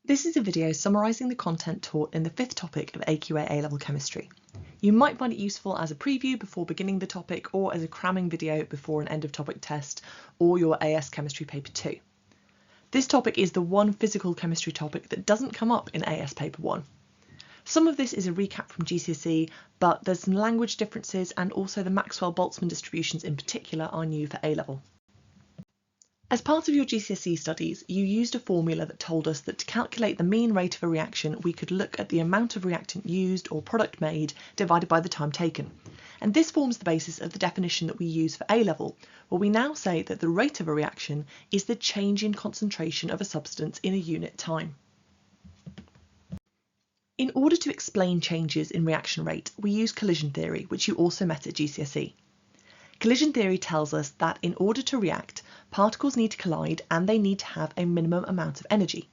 This is a video summarising the content taught in the fifth topic of AQA A-level Chemistry. You might find it useful as a preview before beginning the topic or as a cramming video before an end of topic test or your AS Chemistry paper 2. This topic is the one physical chemistry topic that doesn't come up in AS paper 1. Some of this is a recap from GCSE, but there's some language differences and also the Maxwell-Boltzmann distributions in particular are new for A-level. As part of your GCSE studies, you used a formula that told us that to calculate the mean rate of a reaction, we could look at the amount of reactant used or product made divided by the time taken. And this forms the basis of the definition that we use for A-level, where we now say that the rate of a reaction is the change in concentration of a substance in a unit time. In order to explain changes in reaction rate, we use collision theory, which you also met at GCSE. Collision theory tells us that in order to react, particles need to collide and they need to have a minimum amount of energy.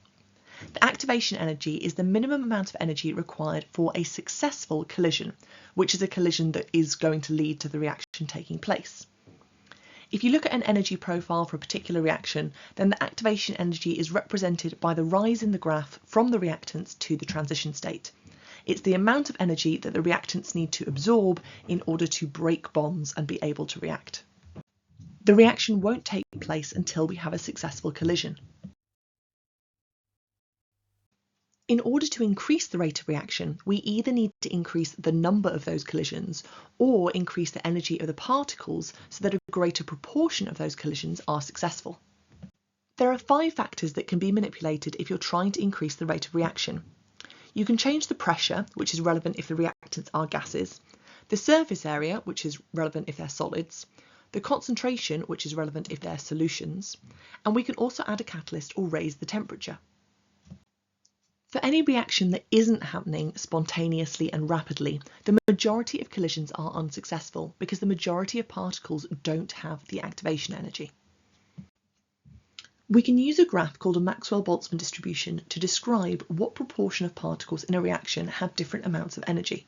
The activation energy is the minimum amount of energy required for a successful collision, which is a collision that is going to lead to the reaction taking place. If you look at an energy profile for a particular reaction, then the activation energy is represented by the rise in the graph from the reactants to the transition state. It's the amount of energy that the reactants need to absorb in order to break bonds and be able to react. The reaction won't take place until we have a successful collision. In order to increase the rate of reaction, we either need to increase the number of those collisions or increase the energy of the particles so that a greater proportion of those collisions are successful. There are 5 factors that can be manipulated if you're trying to increase the rate of reaction. You can change the pressure, which is relevant if the reactants are gases, the surface area, which is relevant if they're solids, the concentration, which is relevant if they're solutions, and we can also add a catalyst or raise the temperature. For any reaction that isn't happening spontaneously and rapidly, the majority of collisions are unsuccessful because the majority of particles don't have the activation energy. We can use a graph called a Maxwell-Boltzmann distribution to describe what proportion of particles in a reaction have different amounts of energy.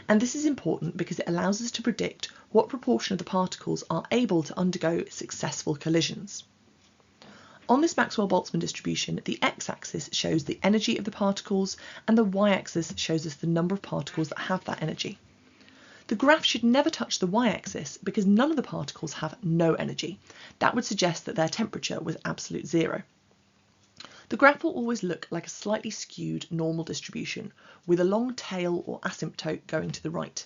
And this is important because it allows us to predict what proportion of the particles are able to undergo successful collisions. On this Maxwell-Boltzmann distribution, the x-axis shows the energy of the particles and the y-axis shows us the number of particles that have that energy. The graph should never touch the y-axis because none of the particles have no energy. That would suggest that their temperature was absolute zero. The graph will always look like a slightly skewed normal distribution with a long tail or asymptote going to the right.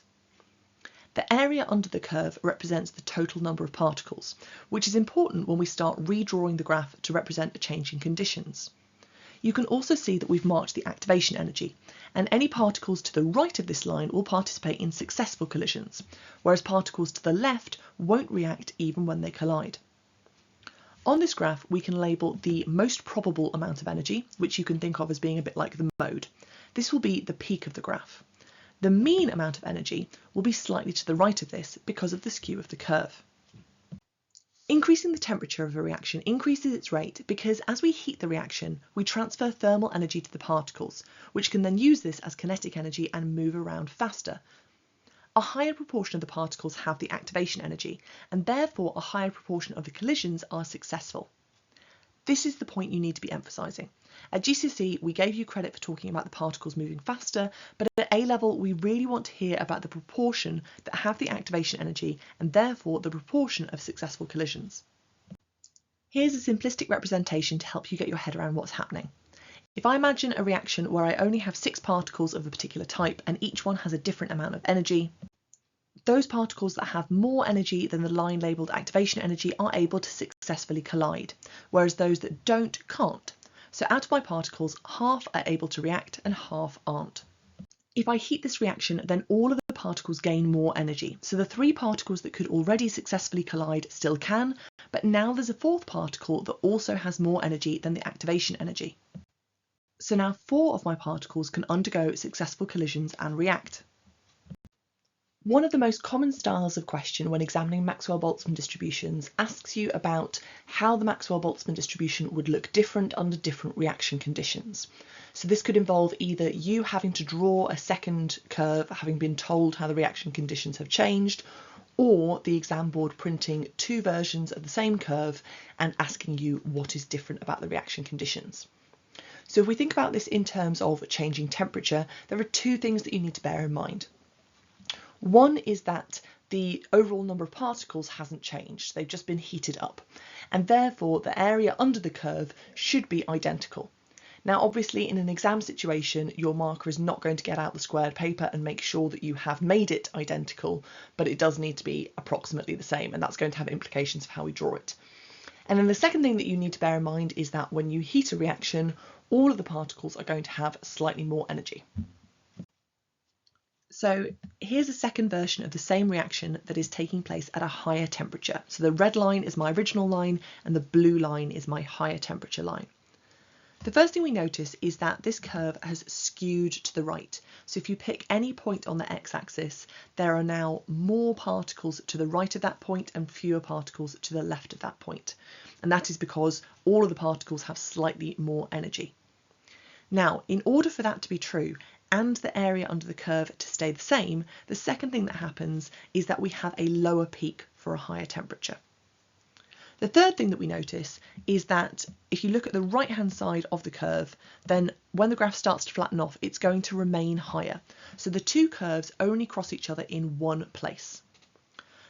The area under the curve represents the total number of particles, which is important when we start redrawing the graph to represent a change in conditions. You can also see that we've marked the activation energy, and any particles to the right of this line will participate in successful collisions, whereas particles to the left won't react even when they collide. On this graph, we can label the most probable amount of energy, which you can think of as being a bit like the mode. This will be the peak of the graph. The mean amount of energy will be slightly to the right of this because of the skew of the curve. Increasing the temperature of a reaction increases its rate because as we heat the reaction, we transfer thermal energy to the particles, which can then use this as kinetic energy and move around faster. A higher proportion of the particles have the activation energy, and therefore a higher proportion of the collisions are successful. This is the point you need to be emphasising. At GCSE, we gave you credit for talking about the particles moving faster, but at A-level, we really want to hear about the proportion that have the activation energy and therefore the proportion of successful collisions. Here's a simplistic representation to help you get your head around what's happening. If I imagine a reaction where I only have 6 particles of a particular type and each one has a different amount of energy, those particles that have more energy than the line labelled activation energy are able to successfully collide, whereas those that don't can't. So out of my particles, half are able to react and half aren't. If I heat this reaction, then all of the particles gain more energy. So the 3 particles that could already successfully collide still can, but now there's a 4th particle that also has more energy than the activation energy. So now 4 of my particles can undergo successful collisions and react. One of the most common styles of question when examining Maxwell-Boltzmann distributions asks you about how the Maxwell-Boltzmann distribution would look different under different reaction conditions. So this could involve either you having to draw a second curve, having been told how the reaction conditions have changed, or the exam board printing 2 versions of the same curve and asking you what is different about the reaction conditions. So if we think about this in terms of changing temperature, there are two things that you need to bear in mind. One is that the overall number of particles hasn't changed, they've just been heated up, and therefore the area under the curve should be identical. Now obviously in an exam situation your marker is not going to get out the squared paper and make sure that you have made it identical, but it does need to be approximately the same, and that's going to have implications for how we draw it. And then the second thing that you need to bear in mind is that when you heat a reaction, all of the particles are going to have slightly more energy. So here's a second version of the same reaction that is taking place at a higher temperature. So the red line is my original line and the blue line is my higher temperature line. The first thing we notice is that this curve has skewed to the right. So if you pick any point on the x-axis, there are now more particles to the right of that point and fewer particles to the left of that point. And that is because all of the particles have slightly more energy. Now, in order for that to be true, and the area under the curve to stay the same, the second thing that happens is that we have a lower peak for a higher temperature. The third thing that we notice is that if you look at the right hand side of the curve, then when the graph starts to flatten off, it's going to remain higher. So the two curves only cross each other in one place.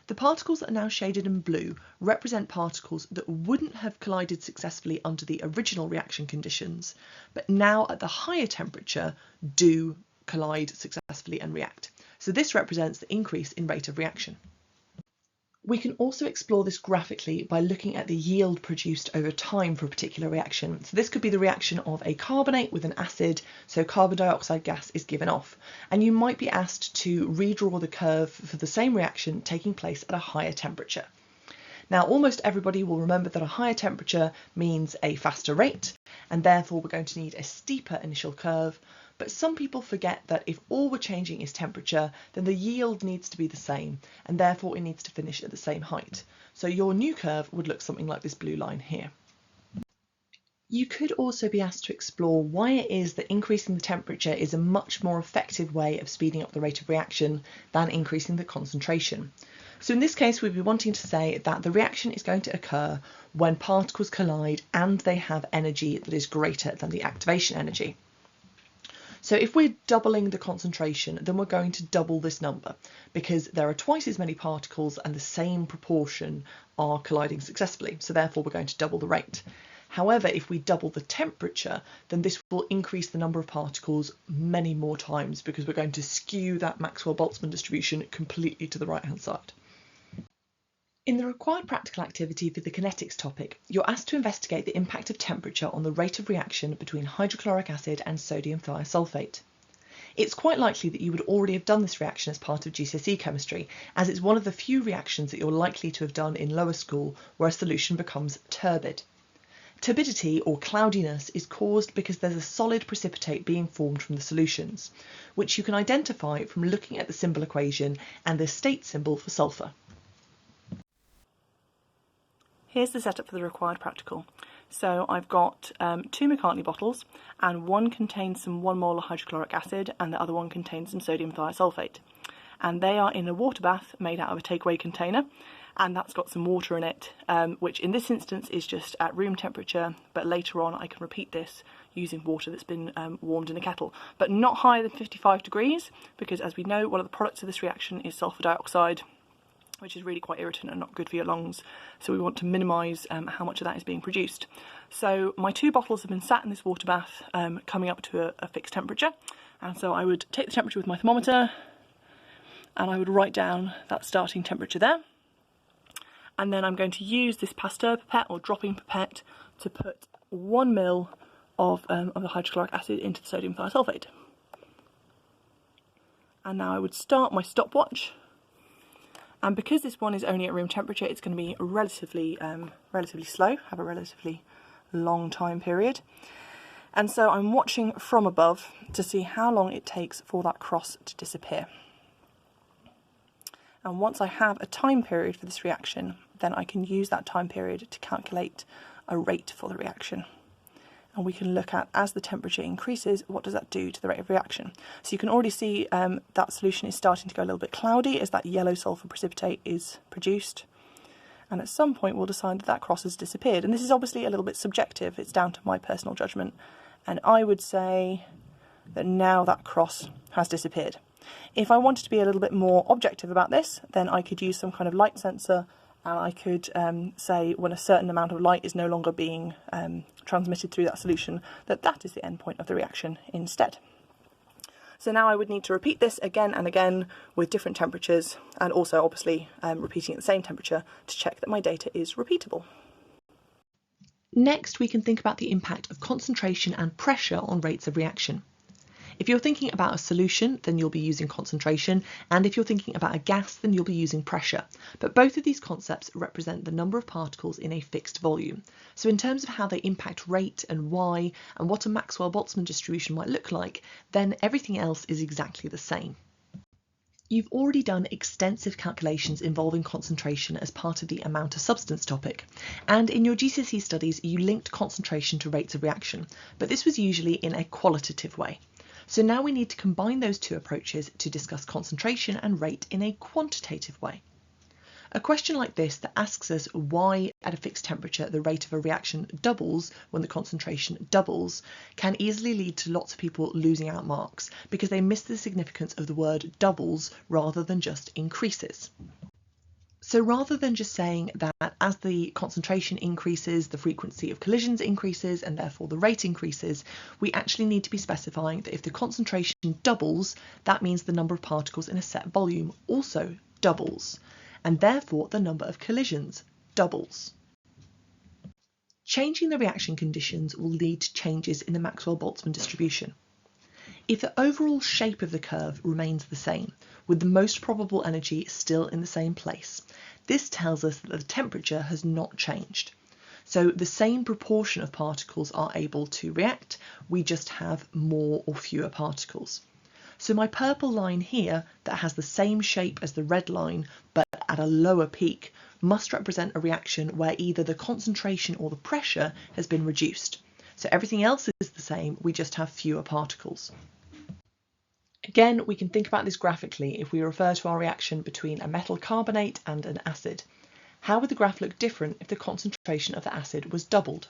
The particles that are now shaded in blue represent particles that wouldn't have collided successfully under the original reaction conditions, but now at the higher temperature do collide successfully and react. So this represents the increase in rate of reaction. We can also explore this graphically by looking at the yield produced over time for a particular reaction. So this could be the reaction of a carbonate with an acid, so carbon dioxide gas is given off. And you might be asked to redraw the curve for the same reaction taking place at a higher temperature. Now, almost everybody will remember that a higher temperature means a faster rate, and therefore we're going to need a steeper initial curve. But some people forget that if all we're changing is temperature, then the yield needs to be the same, and therefore it needs to finish at the same height. So your new curve would look something like this blue line here. You could also be asked to explore why it is that increasing the temperature is a much more effective way of speeding up the rate of reaction than increasing the concentration. So in this case, we'd be wanting to say that the reaction is going to occur when particles collide and they have energy that is greater than the activation energy. So if we're doubling the concentration, then we're going to double this number because there are twice as many particles and the same proportion are colliding successfully. So therefore we're going to double the rate. However, if we double the temperature, then this will increase the number of particles many more times because we're going to skew that Maxwell-Boltzmann distribution completely to the right-hand side. In the required practical activity for the kinetics topic, you're asked to investigate the impact of temperature on the rate of reaction between hydrochloric acid and sodium thiosulfate. It's quite likely that you would already have done this reaction as part of GCSE chemistry, as it's one of the few reactions that you're likely to have done in lower school where a solution becomes turbid. Turbidity or cloudiness is caused because there's a solid precipitate being formed from the solutions, which you can identify from looking at the symbol equation and the state symbol for sulfur. Here's the setup for the required practical. So I've got 2 McCartney bottles, and one contains some 1 molar hydrochloric acid and the other one contains some sodium thiosulfate. And they are in a water bath made out of a takeaway container, and that's got some water in it, which in this instance is just at room temperature, but later on I can repeat this using water that's been warmed in a kettle, but not higher than 55 degrees, because as we know, one of the products of this reaction is sulfur dioxide, which is really quite irritant and not good for your lungs. So we want to minimise how much of that is being produced. So my 2 bottles have been sat in this water bath coming up to a fixed temperature. And so I would take the temperature with my thermometer and I would write down that starting temperature there. And then I'm going to use this Pasteur pipette or dropping pipette to put 1 ml of the hydrochloric acid into the sodium thiosulfate. And now I would start my stopwatch. And because this one is only at room temperature, it's going to be relatively slow, have a relatively long time period. And so I'm watching from above to see how long it takes for that cross to disappear. And once I have a time period for this reaction, then I can use that time period to calculate a rate for the reaction. And we can look at, as the temperature increases, what does that do to the rate of reaction. So you can already see that solution is starting to go a little bit cloudy as that yellow sulfur precipitate is produced. And at some point we'll decide that that cross has disappeared. And this is obviously a little bit subjective. It's down to my personal judgment And I would say that now that cross has disappeared. If I wanted to be a little bit more objective about this, then I could use some kind of light sensor, and I could say when a certain amount of light is no longer being transmitted through that solution, that is the end point of the reaction instead. So now I would need to repeat this again and again with different temperatures, and also obviously repeating at the same temperature to check that my data is repeatable. Next, we can think about the impact of concentration and pressure on rates of reaction. If you're thinking about a solution, then you'll be using concentration, and if you're thinking about a gas, then you'll be using pressure. But both of these concepts represent the number of particles in a fixed volume. So in terms of how they impact rate and why, and what a Maxwell-Boltzmann distribution might look like, then everything else is exactly the same. You've already done extensive calculations involving concentration as part of the amount of substance topic, and in your GCSE studies you linked concentration to rates of reaction, but this was usually in a qualitative way. So now we need to combine those two approaches to discuss concentration and rate in a quantitative way. A question like this that asks us why at a fixed temperature the rate of a reaction doubles when the concentration doubles can easily lead to lots of people losing out marks because they miss the significance of the word doubles rather than just increases. So rather than just saying that as the concentration increases, the frequency of collisions increases and therefore the rate increases, we actually need to be specifying that if the concentration doubles, that means the number of particles in a set volume also doubles, and therefore the number of collisions doubles. Changing the reaction conditions will lead to changes in the Maxwell-Boltzmann distribution. If the overall shape of the curve remains the same, with the most probable energy still in the same place, this tells us that the temperature has not changed. So the same proportion of particles are able to react, we just have more or fewer particles. So my purple line here that has the same shape as the red line but at a lower peak must represent a reaction where either the concentration or the pressure has been reduced. So everything else is the same, we just have fewer particles. Again, we can think about this graphically if we refer to our reaction between a metal carbonate and an acid. How would the graph look different if the concentration of the acid was doubled?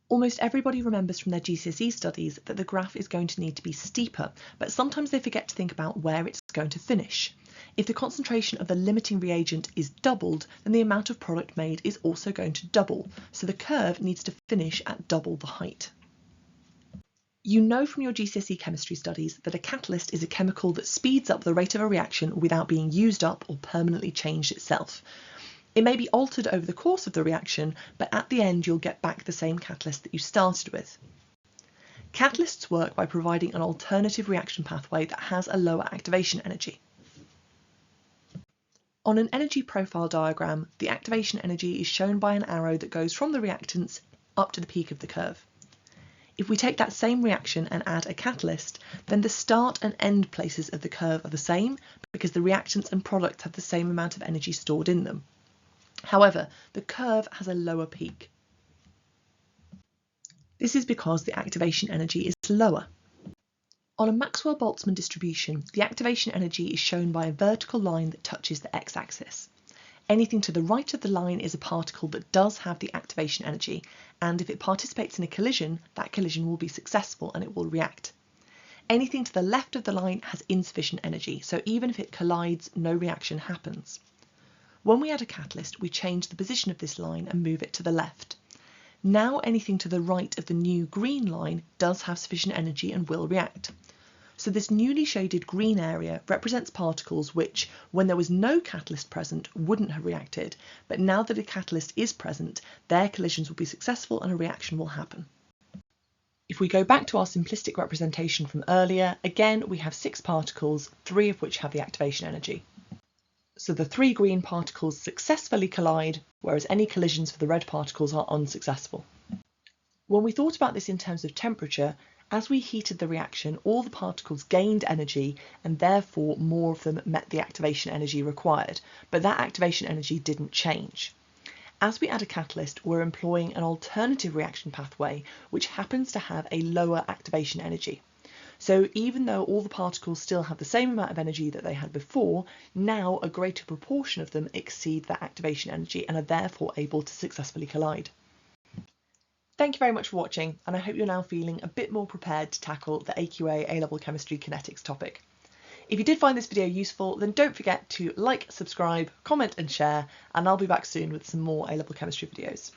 Almost everybody remembers from their GCSE studies that the graph is going to need to be steeper, but sometimes they forget to think about where it's going to finish. If the concentration of the limiting reagent is doubled, then the amount of product made is also going to double, so the curve needs to finish at double the height. You know from your GCSE chemistry studies that a catalyst is a chemical that speeds up the rate of a reaction without being used up or permanently changed itself. It may be altered over the course of the reaction, but at the end you'll get back the same catalyst that you started with. Catalysts work by providing an alternative reaction pathway that has a lower activation energy. On an energy profile diagram, the activation energy is shown by an arrow that goes from the reactants up to the peak of the curve. If we take that same reaction and add a catalyst, then the start and end places of the curve are the same because the reactants and products have the same amount of energy stored in them. However, the curve has a lower peak. This is because the activation energy is lower. On a Maxwell-Boltzmann distribution, the activation energy is shown by a vertical line that touches the x-axis. Anything to the right of the line is a particle that does have the activation energy, and if it participates in a collision, that collision will be successful and it will react. Anything to the left of the line has insufficient energy, so even if it collides, no reaction happens. When we add a catalyst, we change the position of this line and move it to the left. Now anything to the right of the new green line does have sufficient energy and will react. So this newly shaded green area represents particles which, when there was no catalyst present, wouldn't have reacted, but now that a catalyst is present, their collisions will be successful and a reaction will happen. If we go back to our simplistic representation from earlier, again we have 6 particles, 3 of which have the activation energy. So the 3 green particles successfully collide, whereas any collisions for the red particles are unsuccessful. When we thought about this in terms of temperature, as we heated the reaction, all the particles gained energy and therefore more of them met the activation energy required, but that activation energy didn't change. As we add a catalyst, we're employing an alternative reaction pathway which happens to have a lower activation energy. So even though all the particles still have the same amount of energy that they had before, now a greater proportion of them exceed that activation energy and are therefore able to successfully collide. Thank you very much for watching, and I hope you're now feeling a bit more prepared to tackle the AQA A-level Chemistry Kinetics topic. If you did find this video useful, then don't forget to like, subscribe, comment and share, and I'll be back soon with some more A-level Chemistry videos.